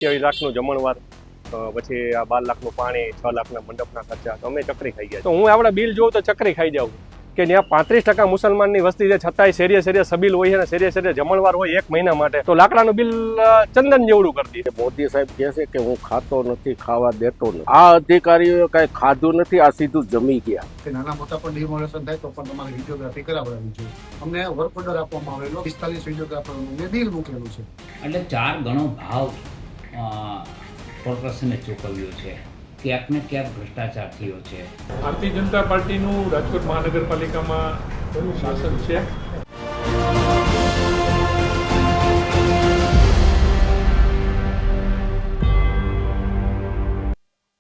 27 લાખનું જમણવાર, પછી આ 12 લાખનું પાણી, 6 લાખના મંડપના ખર્ચા, તો અમે ચકરી ખાઈ ગયા. તો હું આપણે બિલ જોઉં તો ચકરી ખાઈ જાઉં કે જ્યાં 35% મુસલમાનની વસ્તી છે, છતાંય શેરીએ શેરીએ સબીલ હોય અને શેરીએ શેરીએ જમણવાર હોય 1 મહિના માટે, તો લાકડાનું બિલ ચંદન જેવડું કરતી. મોદી સાહેબ કહે છે કે હું ખાતો નથી, ખાવા દેતો નથી. આ અધિકારીઓએ કઈ ખાધું નથી, આ સીધું જમી ગયા. કે નાના મોટા પણ ડિમોલેશન થાય તો પણ તમારે વિડીયોગ્રાફી કરાવવાની છે. અમને વર્ક ઓર્ડર આપવામાં આવેલો 45 વિડીયોગ્રાફરનું બિલ મૂકેલું છે. એટલે 4 ગણો ભાવ કોર્પોરેશને ચૂકવ્યો છે. ક્યાંક ને ક્યાંક ભ્રષ્ટાચાર થયો છે. ભારતીય જનતા પાર્ટીનું રાજકોટ મહાનગરપાલિકામાં ઘણું શાસન છે.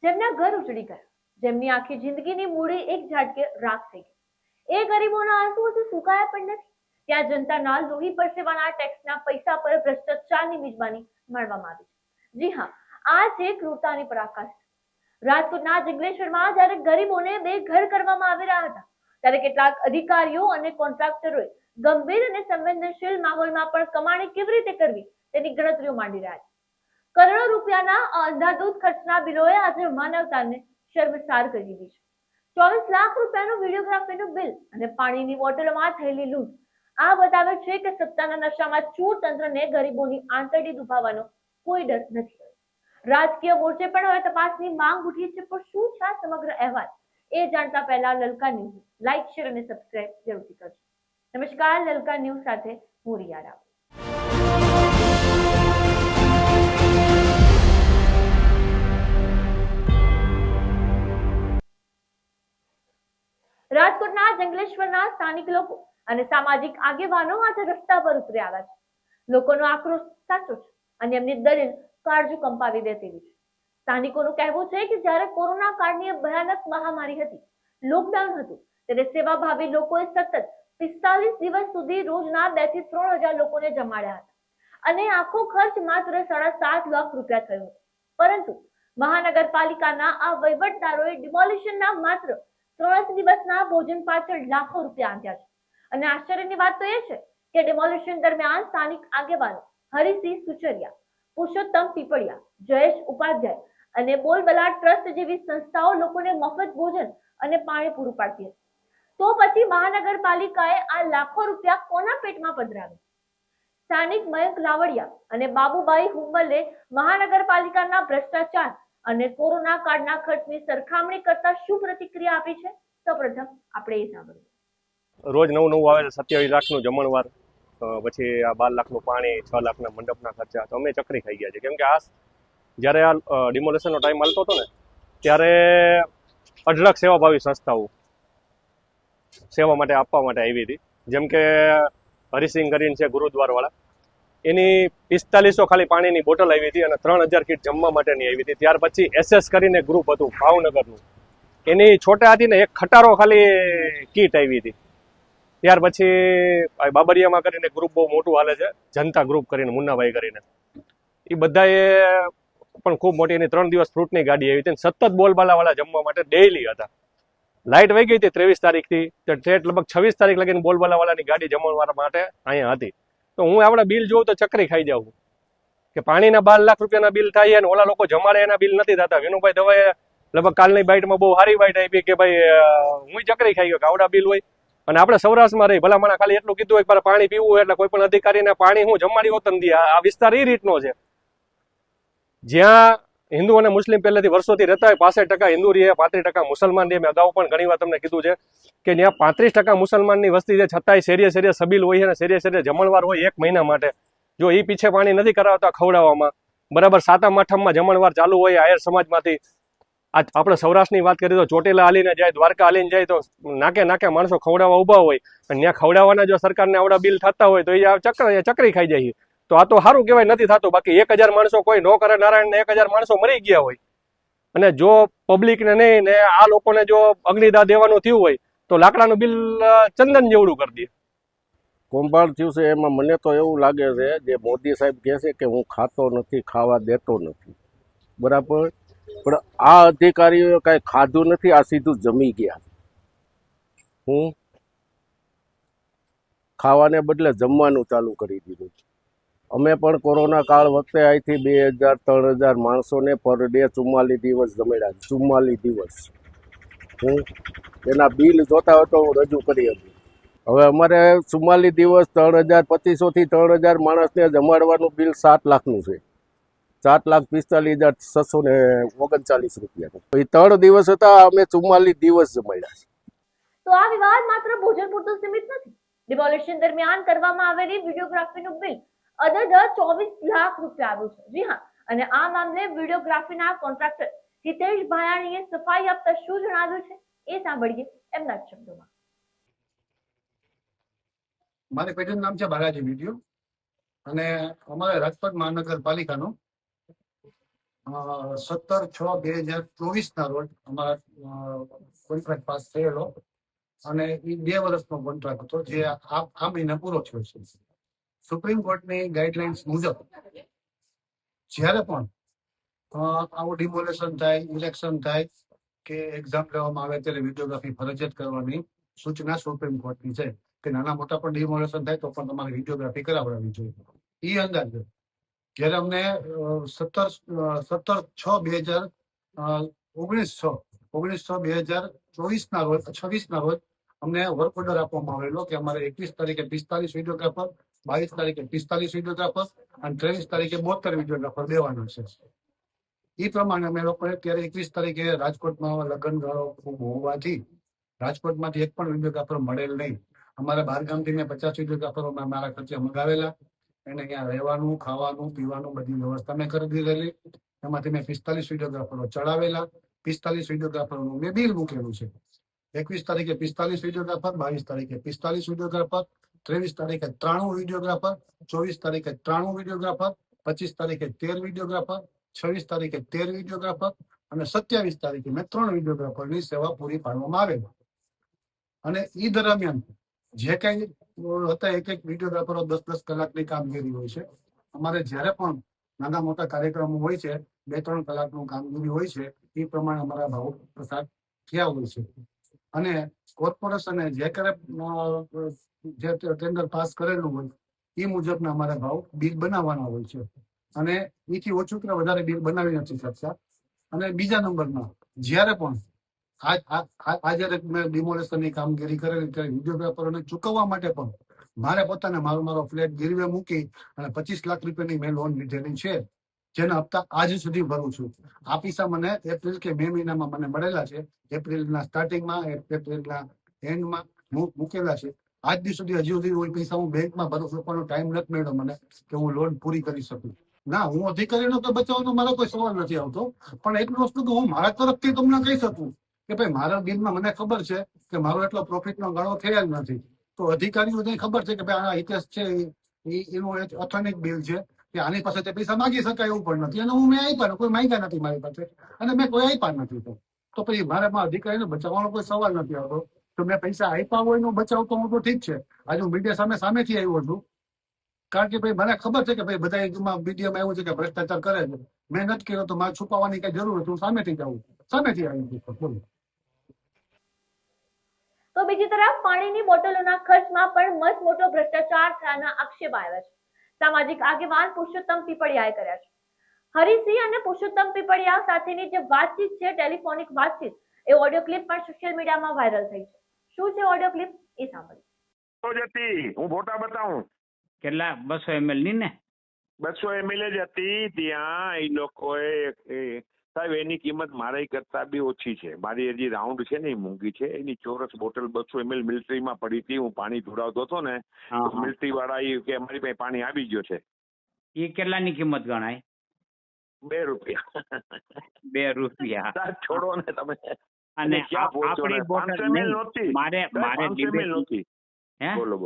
જેમના ઘર ઉજળી ગયા, જેમની આખી જિંદગીની મૂડી એક ઝાટકે રાખ થઈ ગઈ, એ ગરીબોના આંસુ હજુ સુકાયા પણ નથી. ત્યાં જનતાના લોહી પરસેવાના ટેક્સના પૈસા પર ભ્રષ્ટાચારની મિજબાની માણવામાં આવી છે. જી હા, આ છે ક્રૂરતાની પરાકાષ્ઠા. રાજકોટના જંગલેશ્વરમાં જ્યારે ગરીબોને બેઘર કરવામાં આવી રહ્યા હતા, ત્યારે કેટલાક અધિકારીઓ અને કોન્ટ્રાક્ટરોએ ગંભીર અને સંવેદનશીલ માહોલમાં પણ કમાણી કેવી રીતે કરવી તેની ગણતરીઓ માંડી રહ્યા છે. કરોડો રૂપિયાના અંધાધૂંધ ખર્ચના બિલોએ આજે માનવતાને શર્મસાર કરી દીધી છે. 24 લાખ રૂપિયાનું વિડીયોગ્રાફીનું બિલ અને પાણીની બોટલોમાં થયેલી લૂંટ આ બતાવે છે કે સત્તાના નશામાં ચૂર તંત્રને ગરીબોની આંતરડી દુભાવવાનો કોઈ ડર નથી. રાજકીય મોરચે પણ હવે તપાસની માંગ ઉઠી છે. પણ શું છે આ સમગ્ર અહેવાલ, એ જાણતા પહેલા લલકા ન્યૂઝ લાઈક, શેર અને સબસ્ક્રાઇબ જરૂરથી કરજો. નમસ્કાર, લલકા ન્યૂઝ સાથે હું રિયા રાવ. રાજકોટના જંગલેશ્વરના સ્થાનિક લોકો અને સામાજિક આગેવાનો આજે રસ્તા પર ઉતરી આવ્યા છે. લોકોનો આક્રોશ સાચો છે અને એમની દલીલ કાળજુ કંપાવી દે તેવી છે. સ્થાનિકોનું કહેવું છે કે જ્યારે કોરોના કાળની ભયાનક મહામારી હતી, લોકડાઉન હતું, ત્યારે સેવાભાવી લોકોએ સતત 45 દિવસ સુધી રોજના 2 થી 3 હજાર લોકોને જમાડ્યા હતા અને આખો ખર્ચ માત્ર 7.5 લાખ રૂપિયા થયો હતો. પરંતુ મહાનગરપાલિકાના આ વહીવટદારોએ ડિમોલિશનના માત્ર 3 દિવસના ભોજન પાછળ લાખો રૂપિયા આંટ્યા છે. અને આશ્ચર્યની વાત તો એ છે કે ડિમોલિશન દરમિયાન સ્થાનિક આગેવાનો હરિસિંહ સુચરિયા, પુરુષોત્તમ પીપળિયા, જયેશ ઉપાધ્યાય અને બોલબલા ટ્રસ્ટ જેવી સંસ્થાઓ લોકોને મફત ભોજન અને પાણી પૂરું પાડતી હતી. તો પછી મહાનગરપાલિકાએ આ લાખો રૂપિયા કોના પેટમાં પધરાવ્યા? સ્થાનિક મયંક લાવડિયા અને બાબુભાઈ હુંબલે મહાનગરપાલિકાના ભ્રષ્ટાચાર અને કોરોના કાળના ખર્ચની સરખામણી કરતા શું પ્રતિક્રિયા આપી છે? સૌપ્રથમ આપણે એ સાંભળીએ. રોજ નવું આવે છે. 27 લાખનું જમણવાર, પછી આ 12 લાખનું પાણી, 6 લાખના મંડપના ખર્ચા, તો અમે ચકરી ખાઈ ગયા છે. કેમ કે આ જ્યારે આ ડિમોલેશનનો ટાઈમ હાલતો હતો ને, ત્યારે અઢળક સેવાભાવી સંસ્થાઓ સેવા માટે આપવા માટે આવી હતી. જેમ કે હરિસિંહ કરીને છે ગુરુદ્વારવાળા, એની 4500 ખાલી પાણીની બોટલ આવી હતી અને 3000 કીટ જમવા માટેની આવી હતી. ત્યાર પછી SS કરીને ગ્રુપ હતું ભાવનગરનું, એની છોટા હતી ને એક ખટારો ખાલી કીટ આવી હતી. ત્યાર પછી બાબરિયામાં કરીને ગ્રુપ બહુ મોટું હાલે છે, જનતા ગ્રુપ કરીને, મુન્નાભાઈ કરીને, એ બધાએ પણ ખૂબ મોટી એની 3 દિવસ ફ્રૂટની ગાડી આવી હતી. સતત બોલબાલાવાળા જમવા માટે ડેઈલી હતા. લાઇટ વહી ગઈ હતી 23 તારીખથી, તો ઠેઠ લગભગ 26 તારીખ લગીને બોલબાલાવાળાની ગાડી જમવા માટે અહીંયા હતી. તો હું આપણે બિલ જોઉં તો ચકરી ખાઈ જાઉં કે પાણીના 12 લાખ રૂપિયાના બિલ થાય અને ઓલા લોકો જમાડે એના બિલ નથી થતા. વિનુભાઈ દવાએ લગભગ કાલની બાઇટમાં બહુ સારી બાઇટ આપી કે ભાઈ હું ચકરી ખાઈ ગયો કે આવડા બિલ હોય. અને આપણે સૌરાષ્ટ્રમાં રહી ભલામણા ખાલી એટલું કીધું હોય કે પાણી પીવું હોય એટલે કોઈ પણ અધિકારીને પાણી હું જમાડી હોત નથી. આ વિસ્તાર એ રીતનો છે જ્યાં હિન્દુ અને મુસ્લિમ પહેલેથી વર્ષોથી રહેતા હોય. 65% હિન્દુ રહે, 35% મુસલમાન રહે. મેં અગાઉ પણ ઘણી વાર તમને કીધું છે કે જ્યાં 35% મુસલમાનની વસ્તી છે, છતાંય શેરીએ શેરીએ સબીલ હોય અને શેરીએ શેરીએ જમણવાર હોય 1 મહિના માટે. જો એ પીછે પાણી નથી કરાવતા ખવડાવવામાં, બરાબર 7મ 8મમાં જમણવાર ચાલુ હોય આયર સમાજમાંથી. આ આપણે સૌરાષ્ટ્રની વાત કરીએ તો ચોટીલા હાલીને જાય, દ્વારકા હાલીને જાય, તો નાકે નાકે માણસો ખવડાવવા ઊભા હોય અને ત્યાં ખવડાવવાના જો સરકારને આવડા બિલ થતા હોય તો એ ચકરી ખાઈ જાય. તો આ તો સારું કહેવાય નથી થતું. બાકી 1000 માણસો કોઈ નો કરે નારાયણ ને 1000 માણસો મરી ગયા હોય અને જો પબ્લિકને નહીં ને આ લોકોને જો અગ્નિદાહ દેવાનું થયું હોય તો લાકડાનું બિલ ચંદન જેવડું કરી દે. કૌભાંડ થયું છે એમાં મને તો એવું લાગે છે, જે મોદી સાહેબ કહે છે કે હું ખાતો નથી, ખાવા દેતો નથી, બરાબર, પણ આ અધિકારીઓએ કઈ ખાધું નથી, આ સીધું જમી ગયા. હું ખાવાને બદલે જમવાનું ચાલુ કરી દીધું. અમે પણ કોરોના કાળ વખતે અહીંથી 2000-3000 માણસોને પર ડે 44 દિવસ જમાડ્યા. 44 દિવસ. હું એના બિલ જોતા હોય તો હું રજૂ કરી હતી. હવે અમારે 44 દિવસ 3250 થી 3000 માણસને જમાડવાનું બિલ 7 લાખનું છે. 7,45,639 રૂપિયાનું. એ 3 દિવસ હતા, અમે 44 દિવસ જમાડ્યા છે. તો આ વિવાદ માત્ર ભોજન પૂરતો સીમિત નથી. ડિમોલિશન દરમિયાન કરવામાં આવેલી વિડીયોગ્રાફીનું બિલ અદદ 24 લાખ રૂપિયા આવ્યું છે. જી હા, અને આ મામલે વિડીયોગ્રાફીના કોન્ટ્રાક્ટર હિતેશ ભાયાણીએ સફાઈ આપતા શું જણાવ્યું છે એ સાંભળીએ એમના જ શબ્દોમાં. મારે પેઢીનું નામ છે બાલાજી વિડીયો અને અમારે રાજકોટ મહાનગરપાલિકાનો 17/6/2024 રોજ અમારા કોન્ટ્રાક્ટ પાસ થયેલો અને એ 2 વર્ષનો કોન્ટ્રાક્ટ હતો, જે આ મહિને પૂરો થયો છે. સુપ્રીમ કોર્ટની ગાઈડલાઇન્સ મુજબ જ્યારે પણ આવું ડિમોલેશન થાય, ઇલેક્શન થાય કે એક્ઝામ લેવામાં આવે ત્યારે વિડીયોગ્રાફી ફરજિયાત કરવાની સૂચના સુપ્રીમ કોર્ટની છે કે નાના મોટા પણ ડિમોલેશન થાય તો પણ તમારે વિડીયોગ્રાફી કરાવડાવવી જોઈએ. એ અંદાજે જ્યારે અમને 19/6/2024 ના રોજ 26 ના રોજ અમને વર્ક ઓર્ડર આપવામાં આવેલો કે અમારે 21 તારીખે 45 વિડીયોગ્રાફર, 22 તારીખે 45 વિડીયોગ્રાફર અને 23 તારીખે 72 વિડીયોગ્રાફર દેવાના છે. એ પ્રમાણે અમે લોકોએ ત્યારે 21 તારીખે રાજકોટમાં લગ્નગાળો ખૂબ હોવાથી રાજકોટમાંથી એક પણ વિડીયોગ્રાફર મળેલ નહીં. અમારા બહારગામથી મેં 50 વિડીયોગ્રાફરો મારા ખર્ચે મંગાવેલા. એને ત્યાં રહેવાનું, ખાવાનું, પીવાનું બધી વ્યવસ્થા મેં કરી દીધેલી. એમાંથી મેં 45 વિડીયોગ્રાફરો ચડાવેલા. 45 વિડીયોગ્રાફરોનું મેં બિલ મૂકેલું છે. 21 તારીખે 45 વિડીયોગ્રાફર, 22 તારીખે 45 વિડીયોગ્રાફર, 23 તારીખે 93 વિડીયોગ્રાફર, 24 તારીખે 93 વિડીયોગ્રાફર, 25 તારીખે 13 વિડીયોગ્રાફર, 26 તારીખે 13 વિડીયોગ્રાફર અને 27 તારીખે મેં 3 વિડીયોગ્રાફરની સેવા પૂરી પાડવામાં આવેલી. અને એ દરમિયાન જે કઈ હતા એક વિડીયોગ્રાફરો 10-10 કલાકની કામગીરી હોય છે. અમારે જ્યારે પણ નાના મોટા કાર્યક્રમો હોય છે 2-3 કલાકનું કામગીરી હોય છે. એ પ્રમાણે અમારા ભાવ પ્રસાર થયા હોય છે. અને કોર્પોરેશને જે ટેન્ડર પાસ કરેલું હોય એ મુજબના અમારા ભાવ બિલ બનાવવાના હોય છે. અને એથી ઓછું કે વધારે બિલ બનાવી નથી શકતા. અને બીજા નંબરમાં જ્યારે પણ આજે મેં ડિમોલેશનની કામગીરી કરેલી ત્યારે વિડીયોગ્રાફરોને ચૂકવવા માટે પણ મારે પોતાને મારો ફ્લેટ ગીરવે મૂકી અને 25 લાખ રૂપિયાની મેં લોન લીધેલી છે, જેના હપ્તા આજ સુધી ભરું છું. આ પૈસા મને એપ્રિલ કે મે મહિનામાં મને મળેલા છે. એપ્રિલના સ્ટાર્ટિંગમાં, એપ્રિલના એન્ડમાં મૂકેલા છે. આજ દી સુધી હજી સુધી કોઈ પૈસા હું બેંકમાં ભરું છું પણ ટાઈમ નથી મળ્યો મને કે હું લોન પૂરી કરી શકું. ના, હું અધિકારીનો તો બચાવવાનો મારો કોઈ સવાલ નથી આવતો, પણ એટલું વસ્તુ કે હું મારા તરફથી તમને કહી શકું કે ભાઈ મારા બિલમાં મને ખબર છે કે મારો એટલો પ્રોફિટનો ગાળો થયેલ નથી. તો અધિકારીઓને ખબર છે કે ભાઈ આ હિતેશ છે એનું ઓથેન્ટિક બિલ છે કે આની પાસે તે પૈસા માગી શકાય એવું પણ નથી. અને હું મેં આપ્યા, કોઈ માંગ્યા નથી મારી પાસે અને મેં કોઈ આપ્યા નથી. તો પછી મારે અધિકારીને બચાવવાનો કોઈ સવાલ નથી આવતો. તો મેં પૈસા આપ્યા હોય નો બચાવતો હું તો ઠીક છે. આજે હું મીડિયા સામેથી આવ્યો છું કારણ કે ભાઈ મને ખબર છે કે ભાઈ બધા મીડિયામાં એવું છે કે ભ્રષ્ટાચાર કરે છે. મેં નથી કર્યો તો મારે છુપાવવાની કઈ જરૂર નથી. હું સામેથી જ આવું, સામેથી આવી છું. તો બીજી તરફ પાણીની બોટલોના ખર્ચમાં પણ મસ્ત મોટો ભ્રષ્ટાચાર થયાના આક્ષેપ આવ્યા છે. સામાજિક આગેવાન પુરુષોત્તમ પીપળિયાએ કર્યા છે. હરિસિંહ અને પુરુષોત્તમ પીપળિયા સાથેની જે વાતચીત છે, ટેલિફોનિક વાતચીત, એ ઓડિયો ક્લિપ પણ સોશિયલ મીડિયામાં વાયરલ થઈ છે. શું છે ઓડિયો ક્લિપ એ સાંભળીએ. હું ફોટા બતાવું. કેટલા 200 ml ની ને 200 ml જ હતી. ત્યાં એ લોકોએ સાહેબ એની કિંમત મારા કરતા બી ઓછી છે. મારી હજી રાઉન્ડ છે ને એ મોંઘી છે. એની ચોરસ બોટલ 200 ml મિલિટરીમાં પડી હતી. હું પાણી ઢોળાવતો હતો ને, મિલિટરી વાળા એ કે અમારી પાસે પાણી આવી ગયો છે. એ કેટલાની કિંમત ગણાય? 2 રૂપિયા. 2 રૂપિયા. છોડો ને તમે. અને આપણી બોટલ નહોતી. મારે 500 ml નહોતી. હે બોલો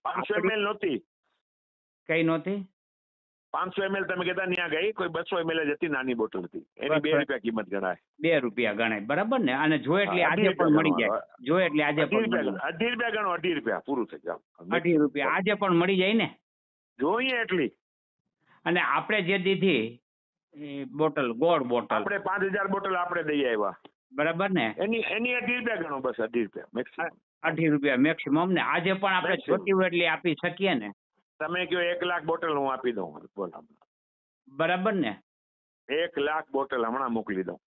500 ml નહોતી. કઈ નહોતી? 500 ml તમે કહેતા ત્યાં ગઈ. કોઈ 200 ml જ હતી, નાની બોટલ હતી. એની 2 રૂપિયા કિંમત ગણાય. 2 રૂપિયા ગણાય, બરાબર ને? અને જો એટલી આજે પણ મળી જાય. જો એટલી આજે પણ 2.5 રૂપિયા ગણો. 2.5 રૂપિયા પૂરું થઈ જાય. 2.5 રૂપિયા આજે પણ મળી જાય ને? જોઈએ એટલી. અને આપણે જે દીધી બોટલ, ગોળ બોટલ, આપણે 5000 બોટલ આપણે દઈ આવ્યા, બરાબર ને? એની 2.5 રૂપિયા ગણો. બસ 2.5 રૂપિયા મેક્સિમમ. 2.5 રૂપિયા મેક્સિમમ ને? આજે પણ આપણે જોતી હોય એટલી આપી શકીએ ને? તમે કયો 1 લાખ બોટલ હું આપી દઉં. બોલો, બરાબર ને? 1 લાખ બોટલ હમણાં મોકલી દઉં.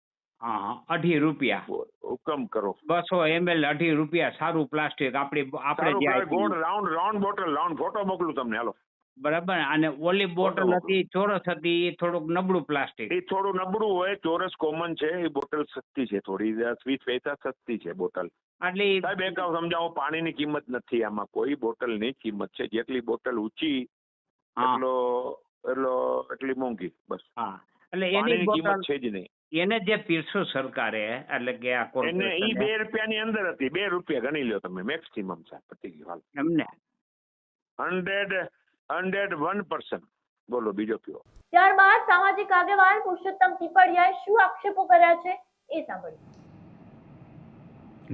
હા, 2.5 રૂપિયા. બોલ, હુકમ કરો. 200 ml 2.5 રૂપિયા. સારું પ્લાસ્ટિક આપણે સારું, જે ગોળ આપી. રાઉન્ડ બોટલ, રાઉન્ડ ફોટો મોકલું તમને. હાલો, બરાબર. અને ઓલી બોટલ મોકલો. હતી ચોરસ હતી, એ થોડુંક નબળું પ્લાસ્ટિક. એ થોડું નબળું હોય, ચોરસ કોમન છે. એ બોટલ સસ્તી છે થોડી, 20 પૈસા સસ્તી છે બોટલ. એટલે સાહેબ એક સમજાવો, પાણીની કિંમત નથી આમાં, કોઈ બોટલની કિંમત છે. જેટલી બોટલ ઊંચી હા, એટલી મોંઘી. બસ, હા. એટલે એની પાણીની બોટલ કિંમત છે જ નહીં. એને જે પીરસો સરકારે, એટલે કે આ એને corporation ઈ 2 રૂપિયાની અંદર હતી. 2 રૂપિયા ગણી લ્યો તમે, મેક્સિમમ સાહેબ. પતી ગયું. હાલ, એમને 101%. બોલો, બીજો કયો. ત્યારબાદ સામાજિક આગેવાન પુરુષોત્તમ પીપળિયાએ શું આક્ષેપો કર્યા છે એ સાંભળ્યું.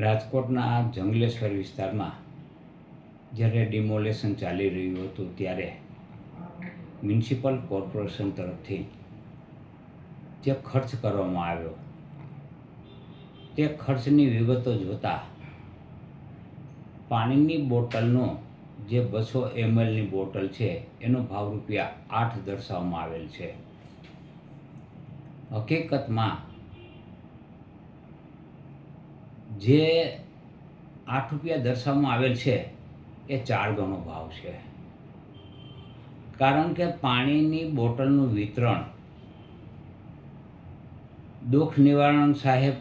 રાજકોટના જંગલેશ્વર વિસ્તારમાં જ્યારે ડિમોલેશન ચાલી રહ્યું હતું ત્યારે મ્યુનિસિપલ કોર્પોરેશન તરફથી જે ખર્ચ કરવામાં આવ્યો તે ખર્ચની વિગતો જોતા પાણીની બોટલનો જે 200 mlની બોટલ છે એનો ભાવ ₹8 દર્શાવવામાં આવેલ છે. હકીકતમાં જે ₹8 દર્શાવવામાં આવેલ છે એ 4 ગણો ભાવ છે. કારણ કે પાણીની બોટલનું વિતરણ દુઃખ નિવારણ સાહેબ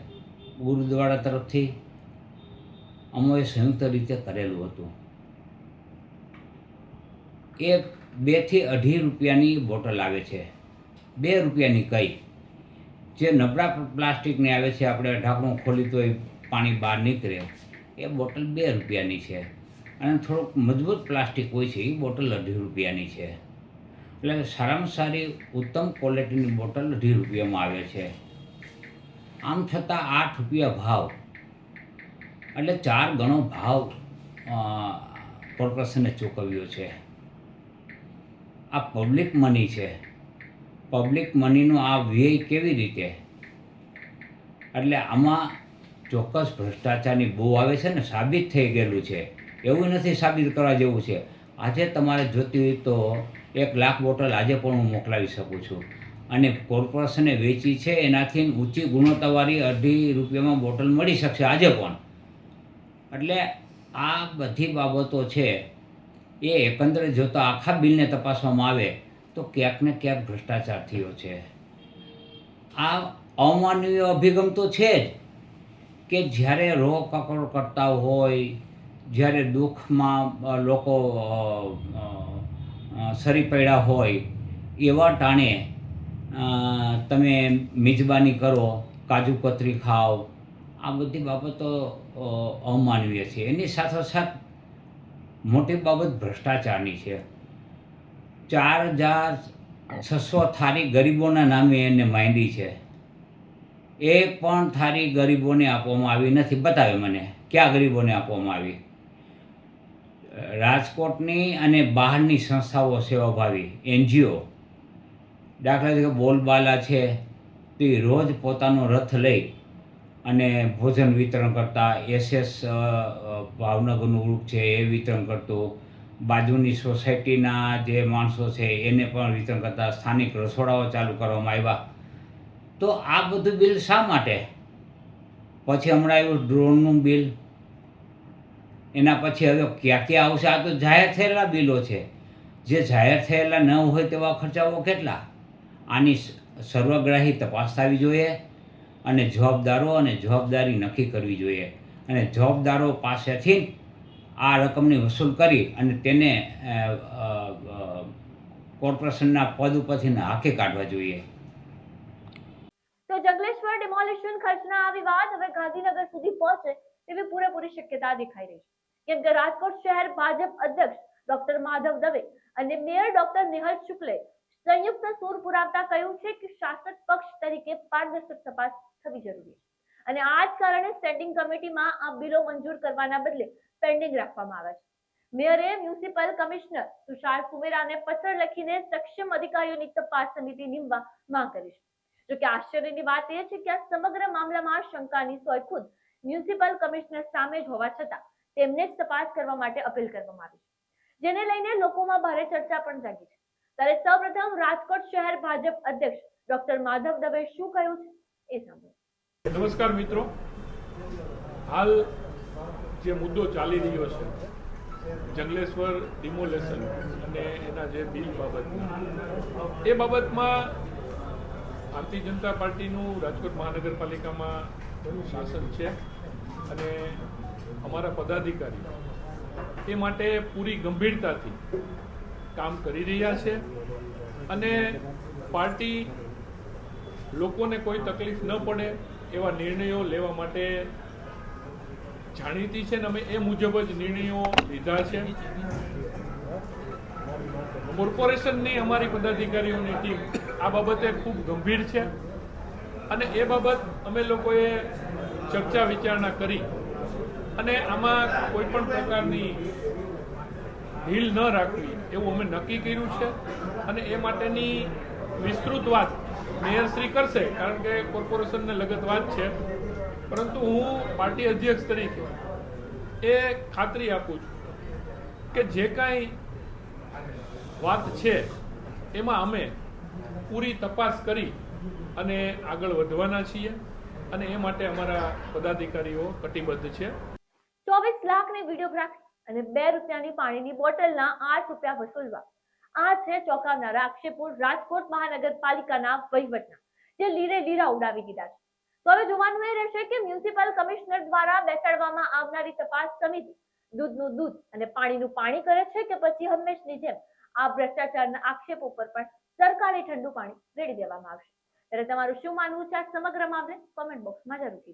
ગુરુદ્વારા તરફથી અમોએ સંયુક્ત રીતે કરેલું હતું. એ 2 થી 2.5 રૂપિયાની બોટલ આવે છે. 2 રૂપિયાની કઈ જે નબળા પ્લાસ્ટિકની આવે છે, આપણે ઢાંકણું ખોલી તો પાણી બહાર નીકળે, એ બોટલ 2 રૂપિયાની છે. અને થોડુંક મજબૂત પ્લાસ્ટિક હોય છે, એ બોટલ 2.5 રૂપિયાની છે. એટલે સારામાં સારી ઉત્તમ ક્વોલિટીની બોટલ 2.5 રૂપિયામાં આવે છે. આમ છતાં 8 રૂપિયા ભાવ, એટલે 4 ગણો ભાવ કોર્પોરેશને ચૂકવ્યો છે. આ પબ્લિક મની છે. પબ્લિક મનીનો આ વ્યય કેવી રીતે? એટલે આમાં ચોક્કસ ભ્રષ્ટાચારની બહુ આવે છે ને, સાબિત થઈ ગયેલું છે. એવું નથી સાબિત કરવા જેવું છે. આજે તમારે જોતી હોય તો 1 લાખ બોટલ આજે પણ હું મોકલાવી શકું છું. અને કોર્પોરેશને વેચી છે એનાથી ઊંચી ગુણવત્તાવાળી 2.5 રૂપિયામાં બોટલ મળી શકશે આજે પણ. એટલે આ બધી બાબતો છે એ એકંદરે જોતા આખા બિલને તપાસવામાં આવે તો ક્યાંક ને ક્યાંક ભ્રષ્ટાચાર થયો છે. આ અમાનવીય અભિગમ તો છે જ કે જ્યારે રોકકળ કરતા હોય, જ્યારે દુઃખમાં લોકો સરી પડ્યા હોય, એવા ટાણે તમે મિજબાની કરો, કાજુ કતરી ખાઓ, આ બધી બાબતો અમાનવીય છે. એની સાથોસાથ મોટી બાબત ભ્રષ્ટાચારની છે. 4,600 થાળી ગરીબોના નામે એને માંડી છે. એક પણ થાળી ગરીબોને આપવામાં આવી નથી. બતાવે મને ક્યાં ગરીબોને આપવામાં આવી. રાજકોટની અને બહારની સંસ્થાઓ સેવાભાવી NGO, દાખલા તરીકે બોલબાલા છે, તે રોજ પોતાનો રથ લઈ અને ભોજન વિતરણ કરતા, SS ભાવનગરનું ગ્રુપ છે એ વિતરણ કરતું, બાજુની સોસાયટીના જે માણસો છે એને પણ વિતરણ કરતા, સ્થાનિક રસોડાઓ ચાલુ કરવામાં આવ્યા. તો આ બધું બિલ શા માટે? પછી હમણાં આવ્યું ડ્રોનનું બિલ, એના પછી હવે ક્યાં ક્યાં આવશે? આ તો જાહેર થયેલા બિલો છે. જે જાહેર થયેલા ન હોય તેવા ખર્ચાઓ કેટલા? આની સર્વગ્રાહી તપાસ થવી જોઈએ અને જવાબદારો અને જવાબદારી નક્કી કરવી જોઈએ. અને જવાબદારો પાસેથી આ રકમની વસૂલ કરી અને તેને કોર્પોરેશનના પદ ઉપરથી હાંકી કાઢવા જોઈએ. તો જંગલેશ્વર ડિમોલિશન ખર્ચના આ વિવાદ હવે ગાંધીનગર સુધી પહોંચે તેવી પૂરેપૂરી શક્યતા દેખાઈ રહી છે. કેમ કે રાજકોટ શહેર ભાજપ અધ્યક્ષ ડોક્ટર માધવ દવે અને મેયર ડોક્ટર નિહલ શુક્લે સંયુક્ત સૂર પુરાવતા કહ્યું છે કે શાસક પક્ષ તરીકે પારદર્શક તપાસ થવી જરૂરી છે. અને આ જ કારણે સ્ટેન્ડિંગ કમિટીમાં આ બિલો મંજૂર કરવાના બદલે પેન્ડિંગ રાખવામાં આવ્યા છે. મેયરે મ્યુનિસિપલ કમિશનર તુષાર સુમેરાને પત્ર લખીને સક્ષમ અધિકારીઓની તપાસ સમિતિ નીમવા માંગ કરી છે. જોકે આશ્ચર્યની વાત એ છે કે આ સમગ્ર મામલામાં શંકાની સોય ખુદ મ્યુનિસિપલ કમિશનર સામે જ હોવા છતાં તેમને જ તપાસ કરવા માટે અપીલ કરવામાં આવી છે. જેને લઈને લોકોમાં ભારે ચર્ચા પણ જાગી છે. ત્યારે સૌપ્રથમ રાજકોટ શહેર ભાજપ અધ્યક્ષ ડોક્ટર માધવ દવે શું કહ્યું છે એ સાંભળો. નમસ્કાર મિત્રો, હાલ જે મુદ્દો ચાલી રહ્યો છે જંગલેશ્વર ડિમોલેશન અને એના જે બિલ બાબતમાં, એ બાબતમાં ભારતીય જનતા પાર્ટીનું રાજકોટ મહાનગરપાલિકામાં શાસન છે અને અમારા પદાધિકારી એ માટે પૂરી ગંભીરતાથી કામ કરી રહ્યા છે અને પાર્ટી લોકોને કોઈ તકલીફ ન પડે એવા નિર્ણયો લેવા માટે જાણીતી છે ને અમે એ મુજબ જ નિર્ણયો લીધા છે. કોર્પોરેશનની અમારી પદાધિકારીઓની ટીમ આ બાબતે ખૂબ ગંભીર છે અને એ બાબત અમે લોકોએ ચર્ચા વિચારણા કરી અને આમાં કોઈ પણ પ્રકારની ઢીલ ન રાખવી એવું અમે નક્કી કર્યું છે અને એ માટેની વિસ્તૃત વાત મેયરશ્રી કરશે, કારણ કે કોર્પોરેશનને લગત વાત છે. પરંતુ હું પાર્ટી અધ્યક્ષ તરીકે એ ખાતરી આપું છું કે જે કાંઈ વાત છે એમાં અમે પૂરી તપાસ કરી અને આગળ વધવાના છીએ અને એ માટે અમારા પદાધિકારીઓ કટિબદ્ધ છે. 24 લાખની વિડીયોગ્રાફી અને 2 રૂપિયાની પાણીની બોટલના 8 રૂપિયા વસૂલવા, આ છે ચોંકાવનારા આક્ષેપો રાજકોટ મહાનગરપાલિકાના વહીવટના, જે લીરે લીરા ઉડાવી દીધા છે. તો હવે જોવાનું એ રહેશે કે મ્યુનિસિપલ કમિશનર દ્વારા બેસાડવામાં આવનારી તપાસ સમિતિ દૂધનું દૂધ અને પાણીનું પાણી કરે છે કે પછી હંમેશની જેમ આ ભ્રષ્ટાચારના આક્ષેપો પર પણ સરકારી ઠંડુ પાણી રેડી દેવામાં આવશે. ત્યારે તમારું શું માનવું છે આ સમગ્ર મામલે? કોમેન્ટ બોક્સમાં જરૂર કીધું.